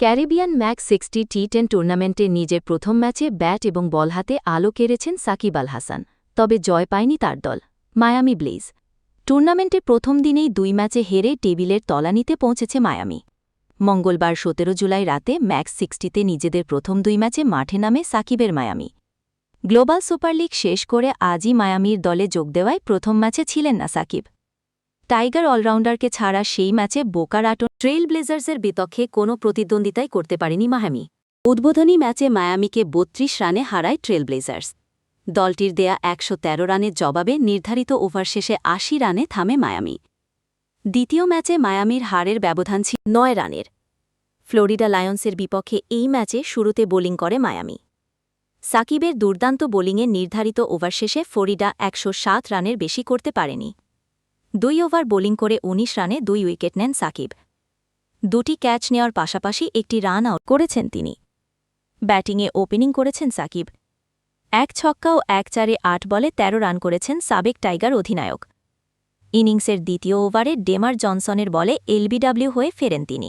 Caribbean max 60 টি10 টুর্নামেন্টে নিজের প্রথম ম্যাচে ব্যাট এবং বল হাতে আলো কেড়েছেন সাকিব আল হাসান, তবে জয় পায়নি তার দল মায়ামি ব্লেজ। টুর্নামেন্টের প্রথম দিনেই 2 ম্যাচে হেরে টেবিলের তলানিতে পৌঁছেছে মায়ামি। মঙ্গলবার 17 জুলাই রাতে ম্যাক্স 60তে নিজেদের প্রথম 2 ম্যাচে মাঠে নামে সাকিবের মায়ামি। গ্লোবাল সুপার লিগ শেষ করে আজই মায়ামির দলে যোগ দেওয়ায় প্রথম ম্যাচে ছিলেন না সাকিব। টাইগার অলরাউন্ডারকে ছাড়া সেই ম্যাচে বোকা রাটন ট্রেইল ব্লেজার্সের বিপক্ষে কোনো প্রতিদ্বন্দ্বিতাই করতে পারেনি মায়ামি। উদ্বোধনী ম্যাচে মায়ামিকে 32 রানে হারায় ট্রেল ব্লেজার্স। দলটির দেয়া 113 রানের জবাবে নির্ধারিত ওভার শেষে 80 রানে থামে মায়ামি। দ্বিতীয় ম্যাচে মায়ামির হারের ব্যবধান ছিল 9 রানের। ফ্লোরিডা লায়ন্সের বিপক্ষে এই ম্যাচে শুরুতে বোলিং করে মায়ামি। সাকিবের দুর্দান্ত বোলিংয়ে নির্ধারিত ওভার শেষে ফ্লোরিডা 107 রানের বেশি করতে পারেনি। 2 ওভার বোলিং করে 19 রানে 2 উইকেট নেন সাকিব। 2টি ক্যাচ নেওয়ার পাশাপাশি একটি রান আউট করেছেন তিনি। ব্যাটিংয়ে ওপেনিং করেছেন সাকিব। 1 ছক্কা ও 1 চারে 8 বলে 13 রান করেছেন সাবেক টাইগার অধিনায়ক। ইনিংসের দ্বিতীয় ওভারে ডেমার জনসনের বলে এলবিডব্লিউ হয়ে ফেরেন তিনি।